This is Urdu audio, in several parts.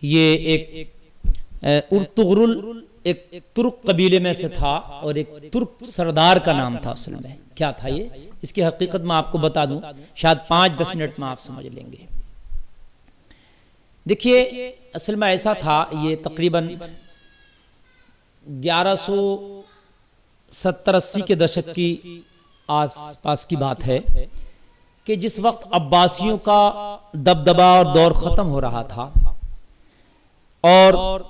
یہ ایک ارطغرل ایک ترک قبیلے میں سے تھا اور ایک ترک سردار کا نام تھا. اصل میں کیا تھا یہ، اس کی حقیقت میں آپ کو بتا دوں، شاید 5-10 منٹ میں آپ سمجھ لیں گے. دیکھیے اصل میں ایسا تھا، یہ تقریباً 1170-80 کے دشک کی آس پاس کی بات ہے کہ جس وقت عباسیوں کا دبدبا اور دور ختم ہو رہا تھا اور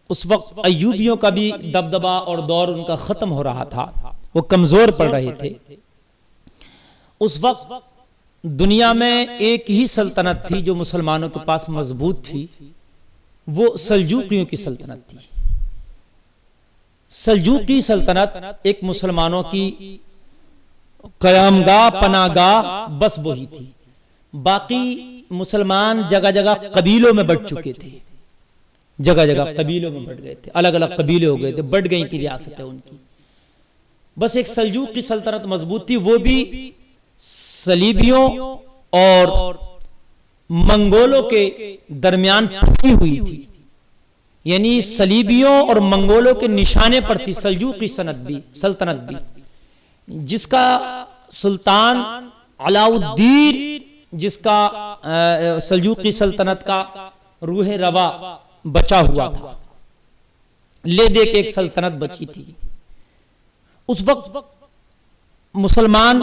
اس وقت ایوبیوں کا بھی دبدبا اور دور ان کا ختم ہو رہا تھا، وہ کمزور پڑ رہے تھے. اس وقت دنیا میں ایک ہی سلطنت تھی جو مسلمانوں کے پاس مضبوط تھی، وہ سلجوقیوں کی سلطنت تھی. سلجوقی سلطنت ایک مسلمانوں کی قیام گاہ، پناہ گاہ بس وہی تھی. باقی مسلمان جگہ جگہ قبیلوں میں بٹ چکے تھے، جگہ جگہ قبیلوں میں بٹ گئے تھے، الگ الگ قبیلے ہو گئے تھے، بٹ گئی تھی ریاستیں ان کی. بس ایک سلجوقی سلطنت مضبوط تھی، وہ بھی صلیبیوں اور منگولوں کے درمیان پھنسی ہوئی تھی. یعنی صلیبیوں اور منگولوں کے نشانے پر تھی سلجوقی سلطنت بھی، جس کا سلطان علاء الدین، جس کا سلجوقی سلطنت کا روح روا بچا ہوا تھا، لے دے کے ایک سلطنت بچی تھی. اس وقت مسلمان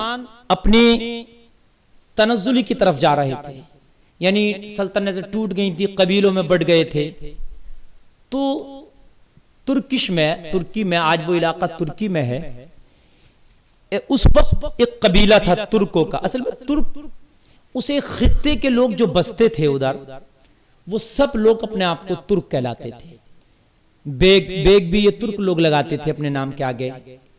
اپنی تنزلی کی طرف جا رہے تھے، یعنی سلطنتیں ٹوٹ گئی تھی، قبیلوں میں بٹ گئے تھے. تو ترکی میں آج وہ علاقہ ترکی میں ہے، اس وقت ایک قبیلہ تھا ترکوں کا. اصل میں ترک اسے خطے کے لوگ جو بستے تھے ادھر، وہ سب لوگ اپنے آپ کو ترک کہلاتے تھے. بیگ بھی یہ ترک لوگ لگاتے تھے اپنے نام کے آگے،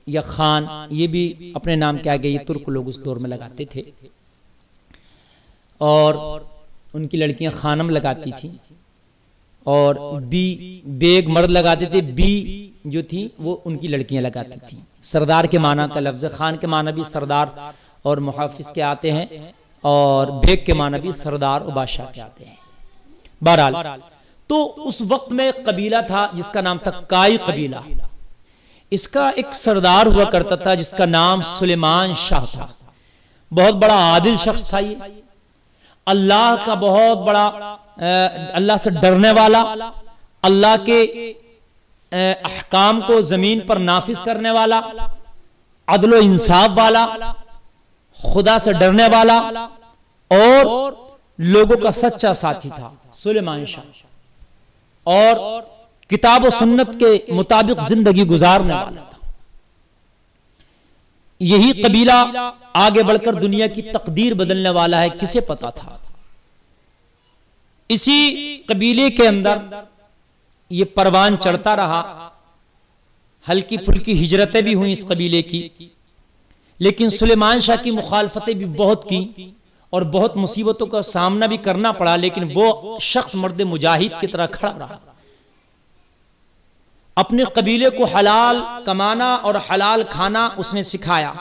یا خان یہ بھی اپنے نام کے آگے یہ ترک لوگ اس دور میں لگاتے تھے. اور ان کی لڑکیاں خانم لگاتی تھیں، اور بیگ مرد لگاتے تھے، بی جو تھی وہ ان کی لڑکیاں لگاتی تھیں. سردار کے معنی کا لفظ، خان کے معنی بھی سردار اور محافظ کے آتے ہیں، اور بیگ کے معنی بھی سردار و بادشاہ کے آتے ہیں. بہرحال تو اس وقت میں ایک قبیلہ تھا جس کا نام تھا کائی قبیلہ. اس کا ایک سردار ہوا کرتا تھا جس کا نام سلیمان شاہ تھا. بہت بڑا عادل شخص تھا یہ، اللہ کا بہت بڑا، اللہ سے ڈرنے والا، اللہ کے احکام کو زمین پر نافذ کرنے والا، عدل و انصاف والا، خدا سے ڈرنے والا اور لوگوں کا سچا ساتھی تھا سلیمان شاہ، اور کتاب و سنت کے مطابق زندگی گزارنے والا تھا. یہی قبیلہ آگے بڑھ کر دنیا کی تقدیر بدلنے والا ہے، کسے پتا تھا. اسی قبیلے کے اندر یہ پروان چڑھتا رہا، ہلکی پھلکی ہجرتیں بھی ہوئیں اس قبیلے کی، لیکن سلیمان شاہ کی مخالفتیں بھی بہت کی اور بہت مصیبتوں کا سامنا بھی کرنا پڑا، لیکن وہ شخص مرد مجاہد کی طرح کھڑا رہا. اپنے قبیلے کو حلال کمانا اور حلال کھانا اس نے سکھایا،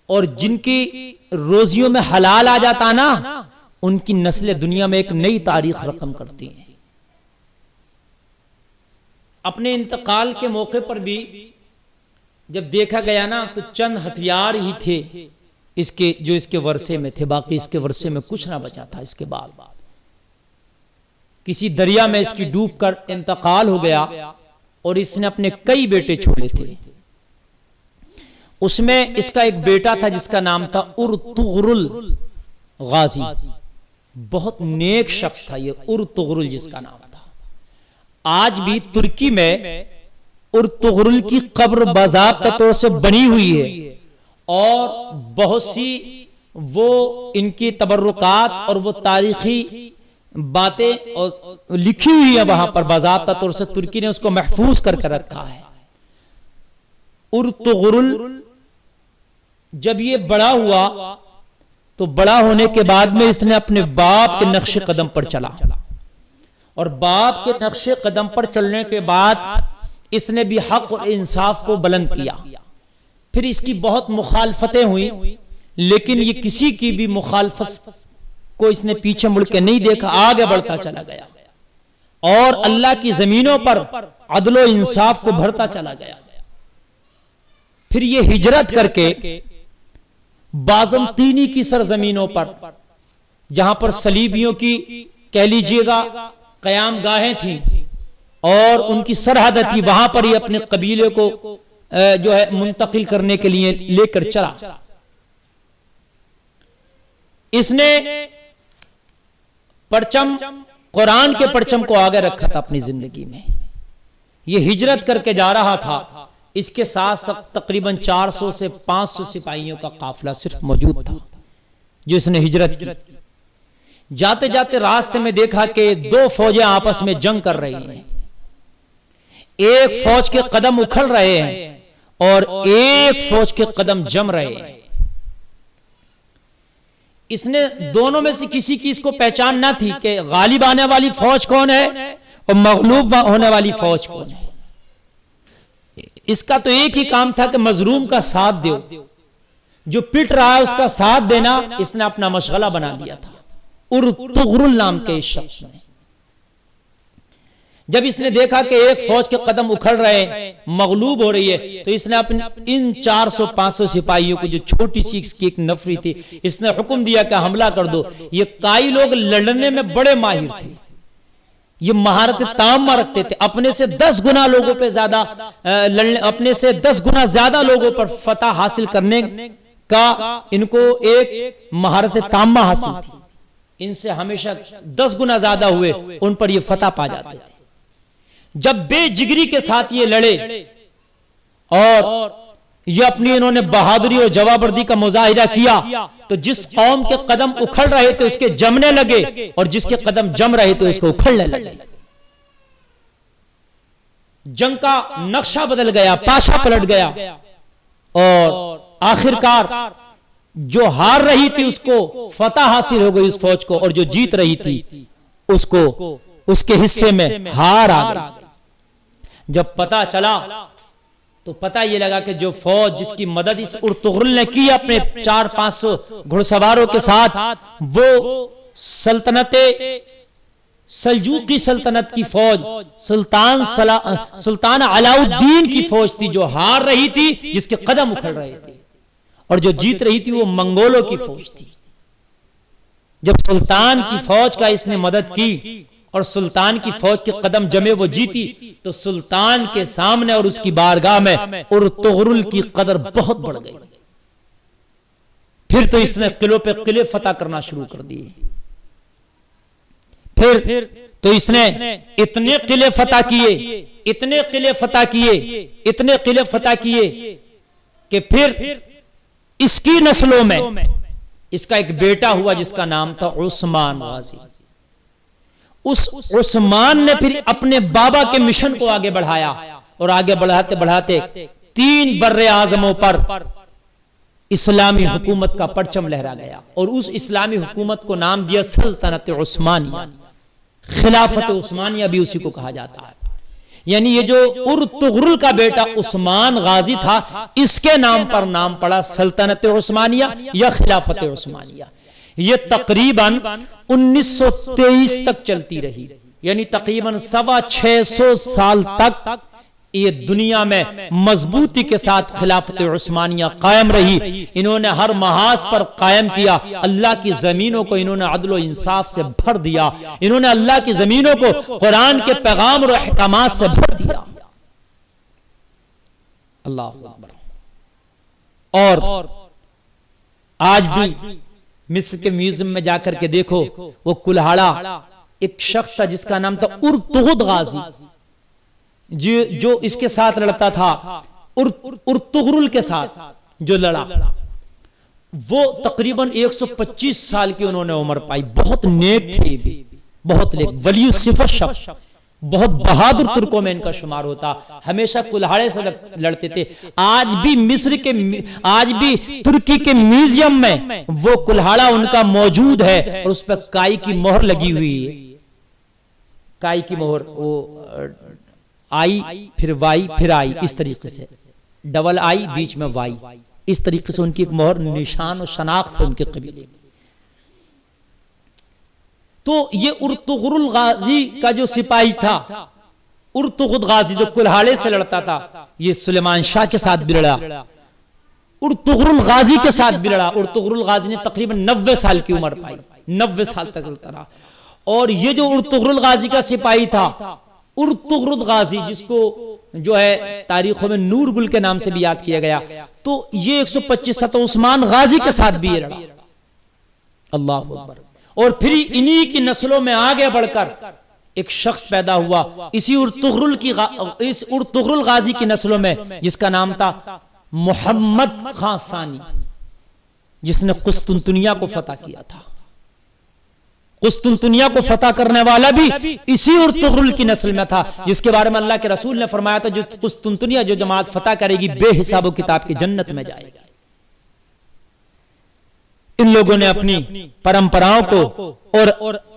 اور جن کی روزیوں میں حلال آ جاتا نا، ان کی نسلیں دنیا میں ایک نئی تاریخ رقم کرتی ہیں. اپنے انتقال کے موقع پر بھی جب دیکھا گیا نا تو چند ہتھیار ہی تھے اس کے جو اس کے ورثے میں تھے، باقی اس کے ورثے میں کچھ نہ بچا تھا. اس کے بعد کسی دریا میں اس کی ڈوب کر انتقال ہو گیا، اور اس نے اپنے کئی بیٹے چھوڑے تھے. اس میں اس کا ایک بیٹا تھا جس کا نام تھا ارطغرل غازی. بہت نیک شخص تھا یہ ارطغرل جس کا نام تھا. آج بھی ترکی میں ارطغرل کی قبر باضابطہ طور سے بنی ہوئی ہے، اور بہت سی وہ ان کی تبرکات اور وہ تاریخی باتیں لکھی ہوئی ہیں وہاں پر باضابطہ طور سے. ترکی نے اس کو محفوظ کر کے رکھا ہے. ارطغرل جب یہ بڑا ہوا تو بڑا ہونے کے بعد میں اس نے اپنے باپ کے نقش قدم پر چلا، اور باپ کے نقش قدم پر چلنے کے بعد اس نے بھی حق اور انصاف کو بلند کیا. پھر اس کی بہت مخالفتیں ہوئیں، لیکن یہ کسی کی بھی مخالفت کو اس نے پیچھے مڑ کے نہیں دیکھا، آگے بڑھتا چلا گیا. اور اللہ کی زمینوں پر عدل و انصاف کو بڑھتا چلا گیا. پھر یہ ہجرت کر کے بازنطینی کی سرزمینوں پر، جہاں پر صلیبیوں کی کہہ لیجئے گا قیام گاہیں تھیں اور ان کی سرحد تھی، وہاں پر یہ اپنے قبیلے کو جو ہے منتقل کرنے کے لیے لے کر چلا. اس نے پرچم، قرآن کے پرچم کو آگے رکھا تھا اپنی زندگی میں. یہ ہجرت کر کے جا رہا تھا، اس کے ساتھ تقریباً 400 سے 500 سپاہیوں کا قافلہ صرف موجود تھا جو اس نے ہجرت کی. جاتے جاتے راستے میں دیکھا کہ دو فوجیں آپس میں جنگ کر رہی ہیں. ایک فوج کے قدم اکھڑ رہے ہیں اور ایک فوج کے قدم جم رہے ہیں. اس نے دونوں میں سے کسی کی اس کو پہچان نہ تھی کہ غالب آنے والی فوج کون ہے اور مغلوب ہونے والی فوج کون ہے. اس کا تو ایک ہی کام تھا کہ مظلوم کا ساتھ دیو، جو پٹ رہا ہے اس کا ساتھ دینا اس نے اپنا مشغلہ بنا لیا تھا. ارطغرل نام کے اس شخص نے جب اس نے دیکھا کہ ایک فوج کے قدم اکھڑ رہے ہیں، مغلوب ہو رہی ہے، تو اس نے اپنے ان 400-500 سپاہیوں کو، جو چھوٹی سی اس کی ایک نفری تھی، اس نے حکم دیا کہ حملہ کر دو. یہ کائی لوگ لڑنے میں بڑے ماہر تھے، یہ مہارت تامہ رکھتے تھے، اپنے سے 10 گنا لوگوں پہ زیادہ اپنے سے 10 گنا زیادہ لوگوں پر فتح حاصل کرنے کا ان کو ایک مہارت تامہ حاصل تھی. ان سے ہمیشہ 10 گنا زیادہ ہوئے ان پر یہ فتح پا جاتے تھے. جب بے جگری کے ساتھ یہ لڑے اور یہ اپنی انہوں نے بہادری اور جوابردی کا مظاہرہ کیا، تو جس قوم کے قدم اکھڑ رہے تھے اس کے جمنے لگے اور جس کے قدم جم رہے تھے اس کو اکھڑنے لگے. جنگ کا نقشہ بدل گیا، پاشا پلٹ گیا اور آخرکار جو ہار رہی تھی اس کو فتح حاصل ہو گئی اس فوج کو، اور جو جیت رہی تھی اس کو اس کے حصے میں ہار آ گئی. جب پتہ چلا تو پتہ یہ لگا کہ جو فوج جس کی مدد اس ارطغرل نے کی اپنے 400-500 گھڑسواروں کے ساتھ، وہ سلجوقی سلطنت کی فوج، سلطان علاء الدین کی فوج تھی جو ہار رہی تھی، جس کے قدم اکھڑ رہے تھے، اور جو جیت رہی تھی وہ منگولوں کی فوج تھی. جب سلطان کی فوج کا اس نے مدد کی اور سلطان کی فوج کے قدم جمے وہ جیتی، تو سلطان کے سامنے اور اس کی بارگاہ میں ارطغرل کی قدر بہت بڑھ گئی. پھر تو اس نے قلعوں پہ قلعے فتح کرنا شروع کر دیے. پھر تو اس نے اتنے قلعے فتح کیے، اتنے قلعے فتح کیے، اتنے قلعے فتح کیے کہ پھر اس کی نسلوں میں اس کا ایک بیٹا ہوا جس کا نام تھا عثمان غازی. اس عثمان نے پھر اپنے بابا کے مشن کو آگے بڑھایا اور آگے بڑھاتے بڑھاتے 3 بر اعظموں پر اسلامی حکومت کا پرچم لہرا گیا، اور اس اسلامی حکومت کو نام دیا سلطنت عثمانیہ. خلافت عثمانیہ بھی اسی کو کہا جاتا ہے. یعنی یہ جو ارطغرل کا بیٹا عثمان غازی تھا، اس کے نام پر نام پڑا سلطنت عثمانیہ یا خلافت عثمانیہ. یہ تقریباً 1923 تک چلتی رہی، یعنی تقریباً 650 سال تک یہ دنیا میں مضبوطی کے ساتھ خلافت عثمانیہ قائم رہی. انہوں نے ہر محاذ پر قائم کیا، اللہ کی زمینوں کو انہوں نے عدل و انصاف سے بھر دیا، انہوں نے اللہ کی زمینوں کو قرآن کے پیغام اور احکامات سے بھر دیا. اللہ اکبر. اور آج بھی مصر کے میوزیم میں جا کر کے دیکھو، وہ کلہاڑا ایک شخص تھا جس کا نام تھا ارطغد غازی، جو اس کے ساتھ لڑتا تھا، ارطغرل کے ساتھ جو لڑا، وہ تقریباً 125 سال کی انہوں نے عمر پائی. بہت نیک تھے بھی، بہت نیک، ولی صفت شخص، بہت بہادر ترکوں میں ان کا شمار ہوتا. ہمیشہ کلہاڑے سے لڑتے تھے. آج بھی ترکی کے میوزیم میں وہ کلہاڑا ان کا موجود ہے، اور اس پر کائی کی مہر لگی ہوئی ہے. کائی کی مہر، وہ آئی پھر وائی پھر آئی، اس طریقے سے ڈبل آئی بیچ میں وائی، اس طریقے سے ان کی ایک مہر، نشان و شناخت ہے ان کے قبیلے میں. تو یہ ارطغرل غازی کا جو سپاہی تھا، ارطغرل غازی جو کلہاڑے سے لڑتا تھا، یہ سلیمان شاہ کے ساتھ بھی لڑا، ارطغرل غازی کے ساتھ بھی لڑا۔ ارطغرل غازی نے تقریباً 90 سال کی عمر پائی، 90 سال تک لڑتا رہا۔ اور یہ جو ارطغرل غازی کا سپاہی تھا، ارطغرل غازی جس کو جو ہے تاریخوں میں نور گل کے نام سے بھی یاد کیا گیا، تو یہ 125 تھا، عثمان غازی کے ساتھ بھی یہ لڑا۔ اللہ اکبر۔ اور پھر انہی کی نسلوں میں آگے بڑھ کر ایک شخص پیدا ہوا اسی ارطغرل غازی کی نسلوں میں، جس کا نام تھا محمد خان ثانی، جس نے قسطنطنیہ کو فتح کیا تھا۔ قسطنطنیہ کو فتح کرنے والا بھی اسی ارطغرل کی نسل میں تھا، جس کے بارے میں اللہ کے رسول نے فرمایا تھا جو قسطنطنیہ جو جماعت فتح کرے گی بے حساب و کتاب کی جنت میں جائے گی۔ ان لوگوں نے اپنی پرمپراؤں کو اور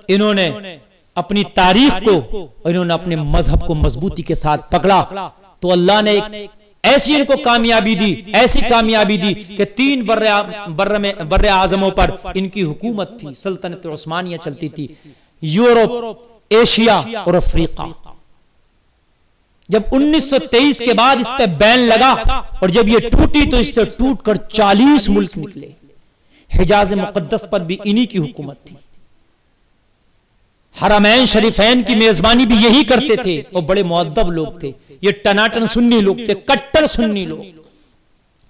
انہوں نے اپنی تاریخ کو اور انہوں نے اپنے مذہب کو مضبوطی کے ساتھ پکڑا، تو اللہ نے ایسی ان کو کامیابی دی، ایسی کامیابی دی کہ 3 بر اعظموں پر ان کی حکومت تھی، سلطنت عثمانیہ چلتی تھی، یورپ، ایشیا اور افریقہ۔ جب 1923 کے بعد اس پہ بین لگا اور جب یہ ٹوٹی تو اس سے ٹوٹ کر 40 ملک نکلے۔ حجاز مقدس پر بھی انہی کی حکومت تھی۔ حرمین شریفین کی میزبانی بھی یہی کرتے تھے، اور بڑے مؤدب لوگ تھے۔ یہ ٹناٹن سنی لوگ تھے، کٹر سنی لوگ،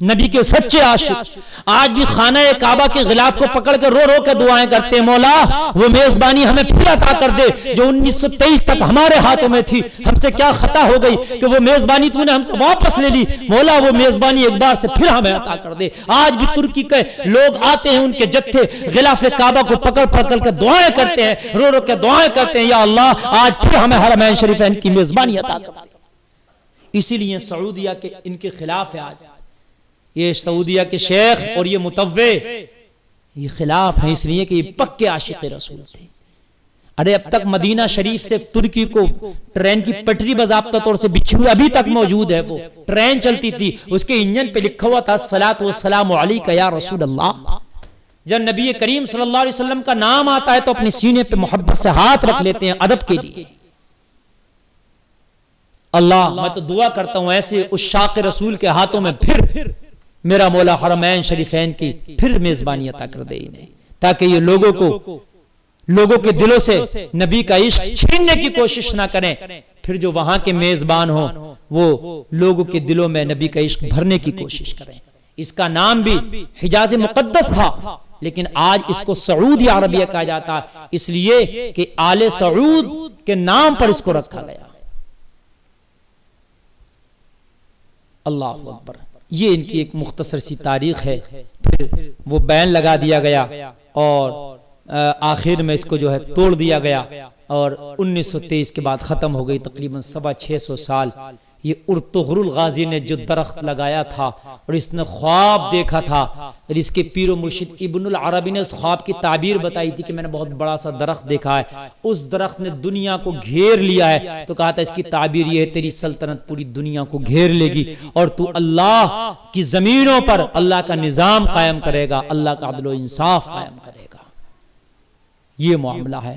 نبی کے سچے عاشق۔ آج بھی خانہ کعبہ کے غلاف کو پکڑ کے رو رو کے دعائیں کرتے ہیں، مولا وہ میزبانی ہمیں پھر عطا کر دے جو 1923 تک ہمارے ہاتھوں میں تھی، ہم سے کیا خطا ہو گئی کہ وہ میزبانی تو نے ہم سے واپس لے لی، مولا وہ میزبانی ایک بار سے پھر ہمیں عطا کر دے۔ آج بھی ترکی کے لوگ آتے ہیں، ان کے جتھے غلاف کعبہ کو پکڑ پکڑ کے دعائیں کرتے ہیں، رو رو کے دعائیں کرتے ہیں، یا اللہ آج پھر ہمیں حرمین شریفین کی میزبانی عطا کر دے۔ اسی لیے سعودیہ کے ان کے خلاف ہے آج یہ سعودیہ کے شیخ اور یہ متوع، یہ خلاف ہیں اس لیے کہ یہ پکے عاشق رسول تھے۔ ارے اب تک مدینہ شریف سے ترکی کو ٹرین کی پٹری باضابطہ طور سے بچھی ہوئی ابھی تک موجود ہے، وہ ٹرین چلتی تھی، اس کے انجن پہ لکھا ہوا تھا الصلاۃ والسلام علیک یا رسول اللہ۔ جب نبی کریم صلی اللہ علیہ وسلم کا نام آتا ہے تو اپنے سینے پہ محبت سے ہاتھ رکھ لیتے ہیں ادب کے لیے۔ اللہ میں تو دعا کرتا ہوں ایسے عشاق رسول کے ہاتھوں میں پھر میرا مولا حرمین شریفین کی پھر میزبانی عطا کر دے انہیں، تاکہ یہ لوگوں کے دلوں سے نبی کا عشق چھیننے کی کوشش نہ کریں، پھر جو وہاں کے میزبان ہوں وہ لوگوں کے دلوں میں نبی کا عشق بھرنے کی کوشش کریں۔ اس کا نام بھی حجاز مقدس تھا، لیکن آج اس کو سعودی عربیہ کہا جاتا ہے، اس لیے کہ آل سعود کے نام پر اس کو رکھا گیا۔ اللہ اکبر۔ یہ ان کی ایک مختصر سی تاریخ ہے۔ پھر وہ بین لگا دیا گیا اور آخر میں اس کو جو ہے توڑ دیا گیا، اور 1923 کے بعد ختم ہو گئی۔ تقریباً 650 سال یہ ارطغرل غازی نے جو درخت لگایا تھا اور اس نے خواب دیکھا تھا، اور اس کے پیر و مرشد ابن العربی نے اس خواب کی تعبیر بتائی تھی کہ میں نے بہت بڑا سا درخت دیکھا ہے، اس درخت نے دنیا کو گھیر لیا ہے، تو کہا تھا اس کی تعبیر یہ ہے تیری سلطنت پوری دنیا کو گھیر لے گی، اور تو اللہ کی زمینوں پر اللہ کا نظام قائم کرے گا، اللہ کا عدل و انصاف قائم کرے گا۔ یہ معاملہ ہے۔